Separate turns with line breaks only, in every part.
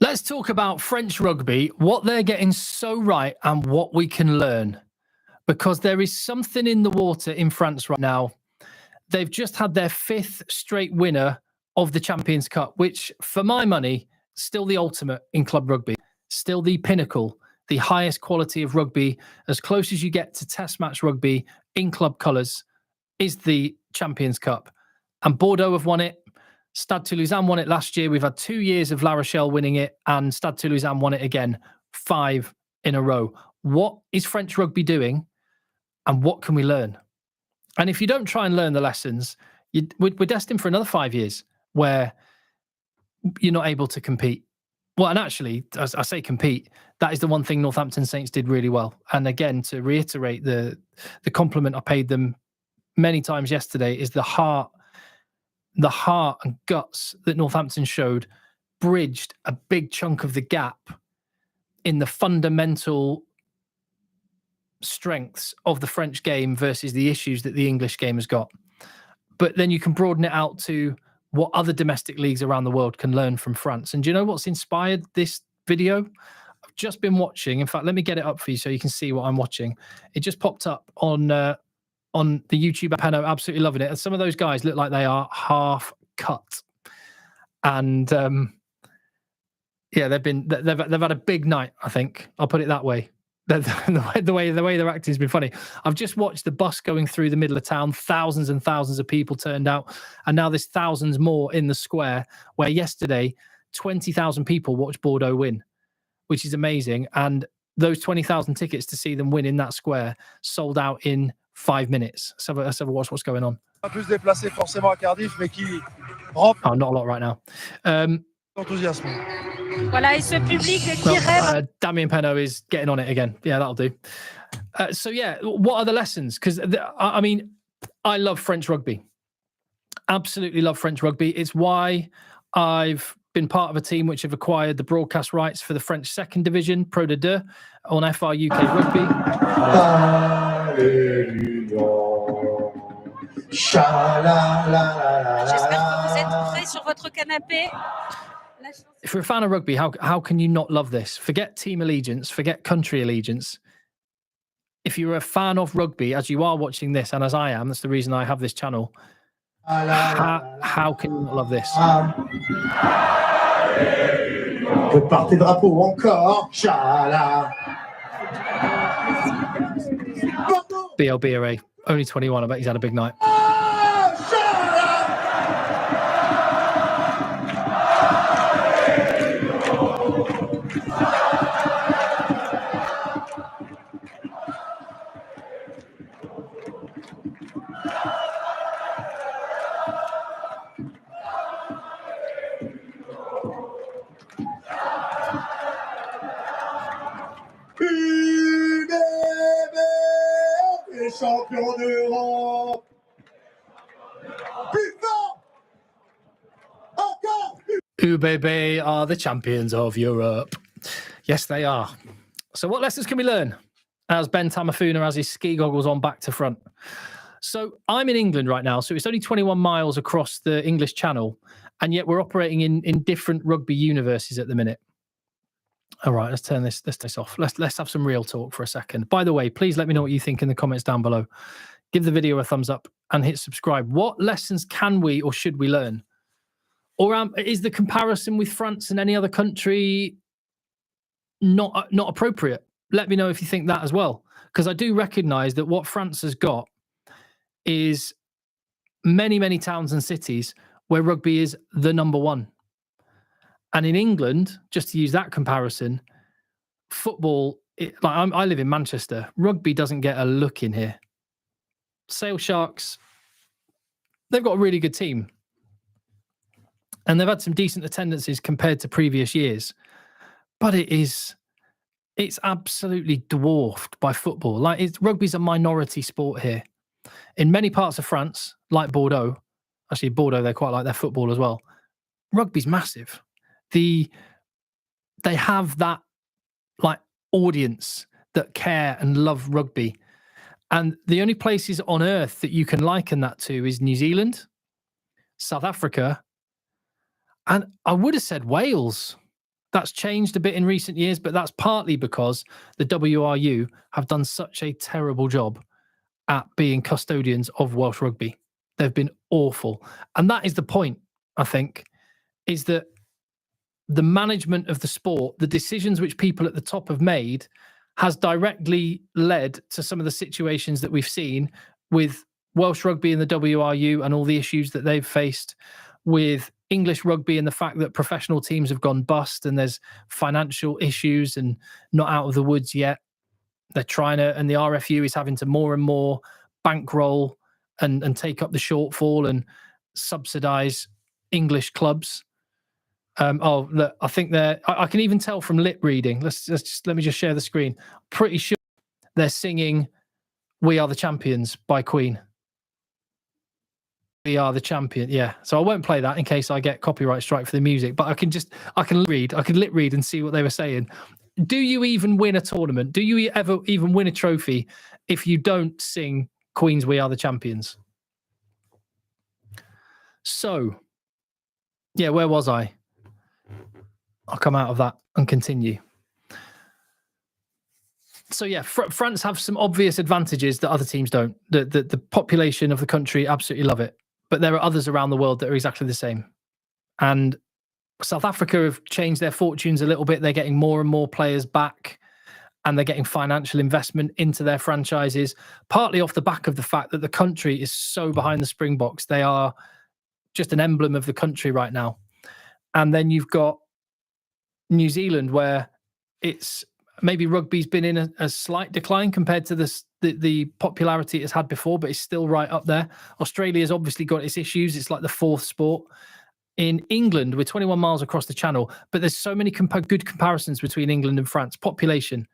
Let's talk about French rugby, what they're getting so right and what we can learn. Because there is something in the water in France right now. They've just had their fifth straight winner of the Champions Cup, which, for my money, still the ultimate in club rugby, still the pinnacle, the highest quality of rugby, as close as you get to test match rugby in club colours, is the Champions Cup. And Bordeaux have won it. Stade Toulousain won it last year. We've had 2 years of La Rochelle winning it, and Stade Toulousain won it again, 5 in a row. What is French rugby doing, and what can we learn? And if you don't try and learn the lessons, we're destined for another 5 years where you're not able to compete. Well, and actually, as I say compete, that is the one thing Northampton Saints did really well. And again, to reiterate the compliment I paid them many times yesterday is the heart and guts that Northampton showed bridged a big chunk of the gap in the fundamental strengths of the French game versus the issues that the English game has got. But then you can broaden it out to what other domestic leagues around the world can learn from France. And do you know what's inspired this video? I've just been watching. In fact, let me get it up for you so you can see what I'm watching. It just popped up on the YouTube app. Peno, absolutely loving it. And some of those guys look like they are half cut. And yeah, they've had a big night, I think. I'll put it that way. The way they're acting has been funny. I've just watched the bus going through the middle of town. Thousands and thousands of people turned out. And now there's thousands more in the square, where yesterday 20,000 people watched Bordeaux win, which is amazing. And those 20,000 tickets to see them win in that square sold out in 5 minutes. Let's have a watch what's going on.
Plus déplacé forcément à Cardiff, mais qui
Oh, not a lot right now.
enthousiasme.
Voilà, et ce public qui rêve.
Damien Penaud is getting on it again. Yeah, that'll do. So yeah, what are the lessons? Because I mean, I love French rugby. Absolutely love French rugby. It's why I've been part of a team which have acquired the broadcast rights for the French second division, Pro de Deux, on FR UK Rugby.
J'espère que vous êtes prêts sur votre canapé.
If you're a fan of rugby, how can you not love this? Forget team allegiance, forget country allegiance. If you're a fan of rugby, as you are watching this, and as I am, that's the reason I have this channel, how can you not love this?
Partez drapeau encore, Chala.
BLBRA, only 21. I bet he's had a big night.
Champion d'Europe. Puissant. Encore.
UBB are the champions of Europe. Yes, they are. So what lessons can we learn as Ben Tamafuna has his ski goggles on back to front? So I'm in England right now, so it's only 21 miles across the English Channel, and yet we're operating in different rugby universes at the minute. All right, let's turn this off. Let's have some real talk for a second. By the way, please let me know what you think in the comments down below. Give the video a thumbs up and hit subscribe. What lessons can we or should we learn? Or is the comparison with France and any other country not appropriate? Let me know if you think that as well, because I do recognise that what France has got is many, many towns and cities where rugby is the number one. And in England, just to use that comparison, football, I live in Manchester. Rugby doesn't get a look in here. Sale Sharks, they've got a really good team. And they've had some decent attendances compared to previous years. But it's absolutely dwarfed by football. Rugby's a minority sport here. In many parts of France, like Bordeaux, actually Bordeaux, they quite like their football as well. Rugby's massive. They have that audience that care and love rugby. And the only places on earth that you can liken that to is New Zealand, South Africa, and I would have said Wales. That's changed a bit in recent years, but that's partly because the WRU have done such a terrible job at being custodians of Welsh rugby. They've been awful. And that is the point, I think, is that the management of the sport, the decisions which people at the top have made, has directly led to some of the situations that we've seen with Welsh rugby and the WRU and all the issues that they've faced, with English rugby and the fact that professional teams have gone bust and there's financial issues and not out of the woods yet. They're trying to, and the RFU is having to more and more bankroll and take up the shortfall and subsidize English clubs. Look, I think I can even tell from lip reading. Let me just share the screen. Pretty sure they're singing "We Are the Champions" by Queen. We are the champion. Yeah. So I won't play that in case I get copyright strike for the music, but I can lip read and see what they were saying. Do you even win a tournament? Do you ever even win a trophy if you don't sing Queen's "We Are the Champions"? So, yeah, where was I? I'll come out of that and continue. So yeah, France have some obvious advantages that other teams don't. The population of the country absolutely love it, but there are others around the world that are exactly the same. And South Africa have changed their fortunes a little bit. They're getting more and more players back, and they're getting financial investment into their franchises, partly off the back of the fact that the country is so behind the Springboks. They are just an emblem of the country right now. And then you've got New Zealand, where it's maybe rugby's been in a slight decline compared to the popularity it's had before, but it's still right up there. Australia's obviously got its issues. It's like the fourth sport. In England, we're 21 miles across the channel, but there's so many good comparisons between England and France. Population,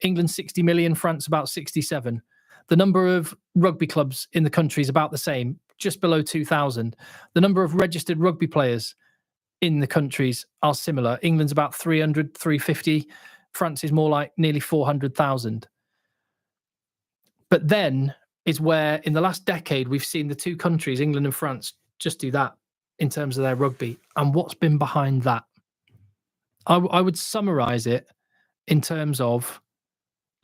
England 60 million, France about 67. The number of rugby clubs in the country is about the same, just below 2,000. The number of registered rugby players in the countries are similar. England's about 300, 350. France is more like nearly 400,000. But then is where, in the last decade, we've seen the two countries, England and France, just do that in terms of their rugby. And what's been behind that? I would summarize it in terms of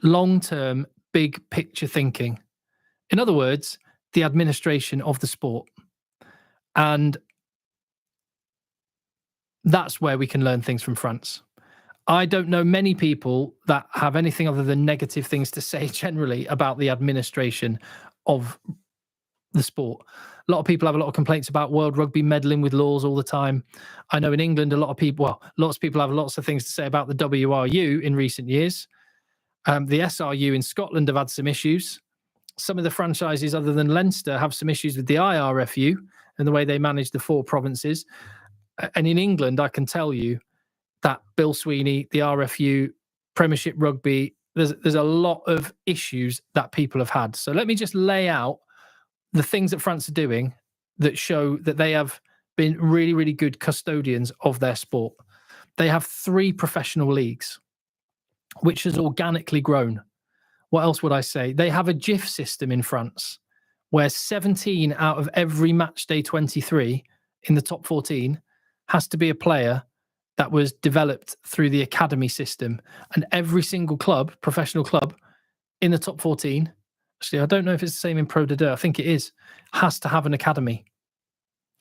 long-term, big picture thinking. In other words, the administration of the sport. And that's where we can learn things from France. I don't know many people that have anything other than negative things to say generally about the administration of the sport. A lot of people have a lot of complaints about World Rugby meddling with laws all the time. I know in England, lots of people have lots of things to say about the WRU in recent years. The SRU in Scotland have had some issues. Some of the franchises other than Leinster have some issues with the IRFU and the way they manage the four provinces. And in England, I can tell you that Bill Sweeney, the RFU, Premiership Rugby, there's a lot of issues that people have had. So let me just lay out the things that France are doing that show that they have been really, really good custodians of their sport. They have 3 professional leagues, which has organically grown. What else would I say? They have a GIF system in France where 17 out of every match day 23 in the top 14 has to be a player that was developed through the academy system. And every single club, professional club, in the top 14, actually, I don't know if it's the same in Pro D2, I think it is, has to have an academy.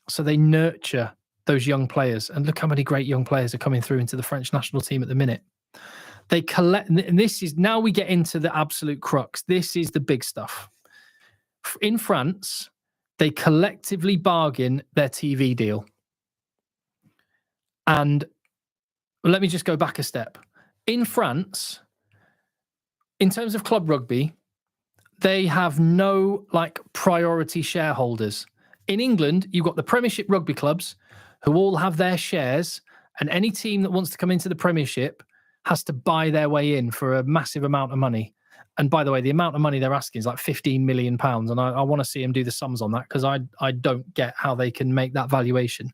So they nurture those young players. And look how many great young players are coming through into the French national team at the minute. They collect, and this is, now we get into the absolute crux. This is the big stuff. In France, they collectively bargain their TV deal. And let me just go back a step. In France, in terms of club rugby, they have no priority shareholders. In England, you've got the Premiership rugby clubs who all have their shares, and any team that wants to come into the Premiership has to buy their way in for a massive amount of money. And by the way, the amount of money they're asking is like £15 million. And I want to see them do the sums on that because I don't get how they can make that valuation.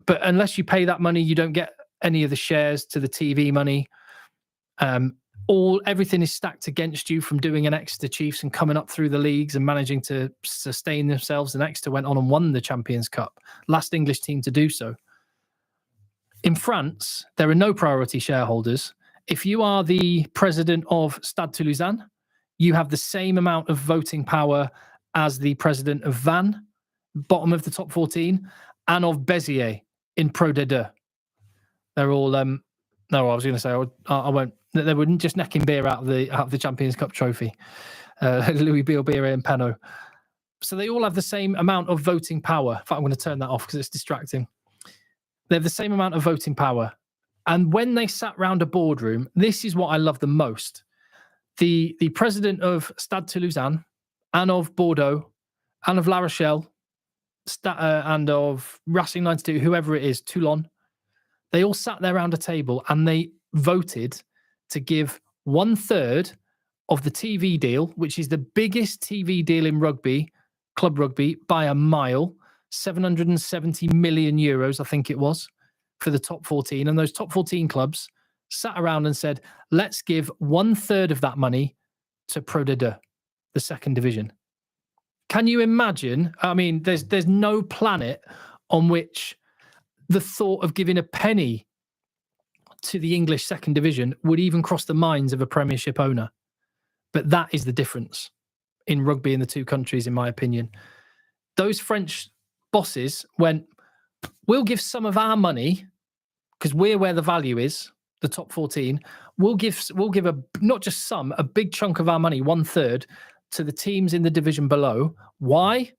But unless you pay that money, you don't get any of the shares to the TV money. Everything is stacked against you, from doing an Exeter Chiefs and coming up through the leagues and managing to sustain themselves. And Exeter went on and won the Champions Cup, last English team to do so. In France, there are no priority shareholders. If you are the president of Stade Toulousain, you have the same amount of voting power as the president of Vannes, bottom of the top 14, and of Béziers in Pro D2. They're all no, I was going to say I won't. They were just necking beer out of the Champions Cup trophy. Louis Bilbire and Penaud. So they all have the same amount of voting power. In fact, I'm going to turn that off because it's distracting. They have the same amount of voting power. And when they sat round a boardroom, this is what I love the most. The president of Stade Toulousain and of Bordeaux and of La Rochelle and of Racing 92, whoever it is, Toulon, they all sat there around a table and they voted to give 1/3 of the TV deal, which is the biggest TV deal in rugby, club rugby, by a mile, 770 million euros, I think it was, for the top 14. And those top 14 clubs sat around and said, let's give 1/3 of that money to Pro D2, the second division. Can you imagine? I mean, there's no planet on which the thought of giving a penny to the English second division would even cross the minds of a Premiership owner. But that is the difference in rugby in the two countries, in my opinion. Those French bosses went, we'll give some of our money because we're where the value is, the top 14. We'll give a not just some, a big chunk of our money, 1/3, to the teams in the division below. Why?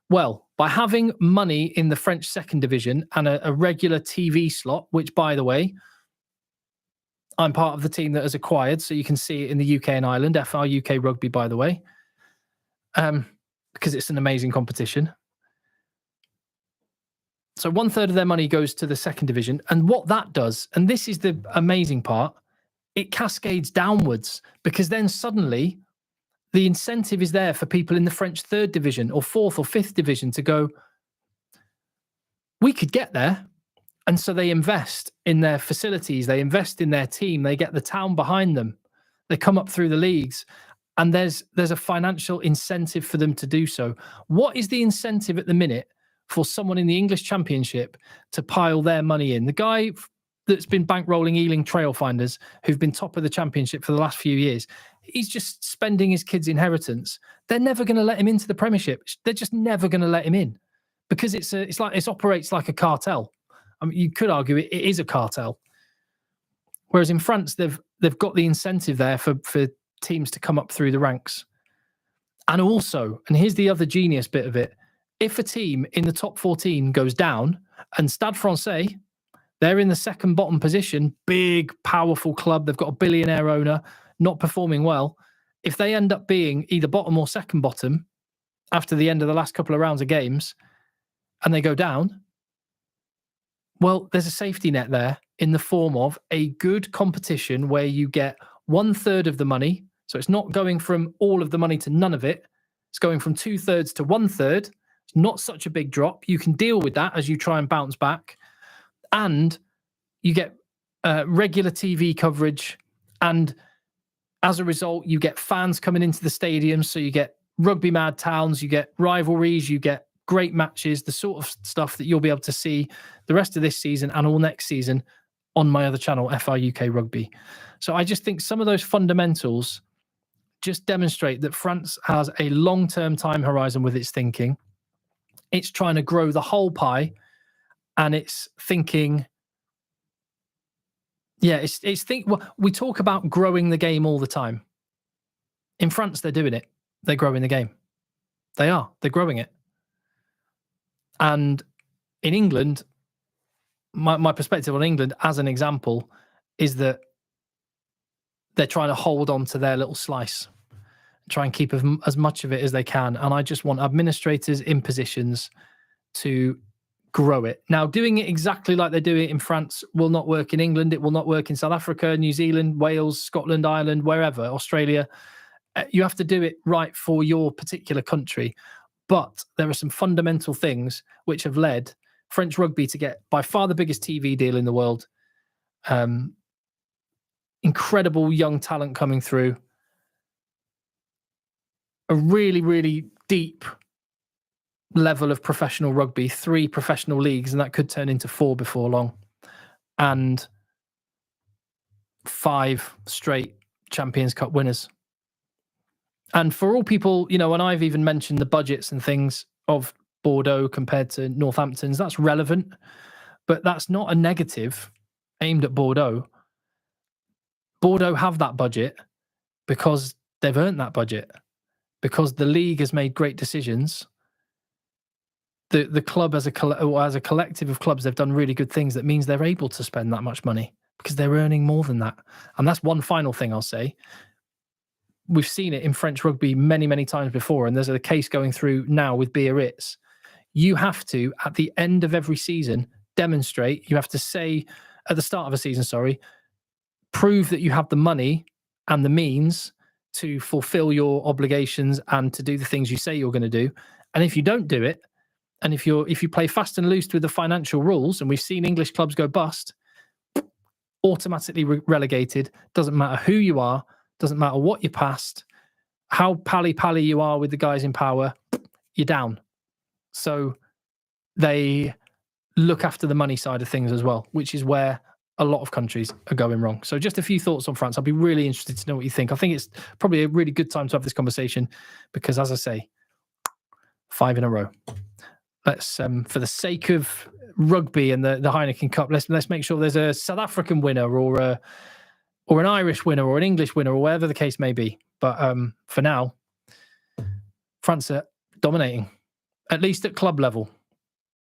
Well, by having money in the French second division and a regular TV slot, which, by the way, I'm part of the team that has acquired, so you can see it in the UK and Ireland, FR UK Rugby, by the way, because it's an amazing competition. So 1/3 of their money goes to the second division. And what that does, and this is the amazing part, it cascades downwards, because then suddenly the incentive is there for people in the French third division or fourth or fifth division to go, we could get there. And so they invest in their facilities, they invest in their team, they get the town behind them, they come up through the leagues, and there's a financial incentive for them to do so. What is the incentive at the minute for someone in the English Championship to pile their money in? The guy that's been bankrolling Ealing Trailfinders, who've been top of the Championship for the last few years, he's just spending his kids' inheritance. They're never going to let him into the Premiership. They're just never going to let him in, because it operates like a cartel. I mean, you could argue it is a cartel. Whereas in France, they've got the incentive there for teams to come up through the ranks. And also, and here's the other genius bit of it, if a team in the top 14 goes down, and Stade Francais, they're in the second bottom position, big, powerful club, they've got a billionaire owner, not performing well. If they end up being either bottom or second bottom after the end of the last couple of rounds of games, and they go down, well, there's a safety net there in the form of a good competition where you get 1/3 of the money. So it's not going from all of the money to none of it. It's going from 2/3 to 1/3. It's not such a big drop. You can deal with that as you try and bounce back. And you get regular TV coverage. And as a result, you get fans coming into the stadiums. So you get rugby mad towns, you get rivalries, you get great matches, the sort of stuff that you'll be able to see the rest of this season and all next season on my other channel, FR UK Rugby. So I just think some of those fundamentals just demonstrate that France has a long-term time horizon with its thinking. It's trying to grow the whole pie, and it's thinking, we talk about growing the game all the time. In France, they're doing it. They're growing the game. They're growing it. And in England, my perspective on England as an example is that they're trying to hold on to their little slice, try and keep as much of it as they can. And I just want administrators in positions to grow it. Now, doing it exactly like they do it in France will not work in England. It will not work in South Africa, New Zealand, Wales, Scotland, Ireland, wherever, Australia. You have to do it right for your particular country. But there are some fundamental things which have led French rugby to get by far the biggest TV deal in the world. Incredible young talent coming through. A really, really deep level of professional rugby, 3 professional leagues, and that could turn into 4 before long. and 5 straight Champions Cup winners. And for all people, you know, and I've even mentioned the budgets and things of Bordeaux compared to Northampton's, that's relevant, but that's not a negative aimed at Bordeaux. Bordeaux have that budget because they've earned that budget, because the league has made great decisions. The club as a collective of clubs, they've done really good things. That means they're able to spend that much money because they're earning more than that. And that's one final thing I'll say. We've seen it in French rugby many, many times before, and there's a case going through now with Biarritz. You have to, at the end of every season, demonstrate, you have to say, at the start of a season, prove that you have the money and the means to fulfill your obligations and to do the things you say you're going to do. And if you don't do it, and if you play fast and loose with the financial rules, and we've seen English clubs go bust, automatically relegated, doesn't matter who you are, doesn't matter what you passed, how pally you are with the guys in power, you're down. So they look after the money side of things as well, which is where a lot of countries are going wrong. So just a few thoughts on France. I'd be really interested to know what you think. I think it's probably a really good time to have this conversation because, as I say, 5 in a row. Let's, for the sake of rugby and the Heineken Cup, let's make sure there's a South African winner or an Irish winner or an English winner or whatever the case may be. But for now, France are dominating, at least at club level.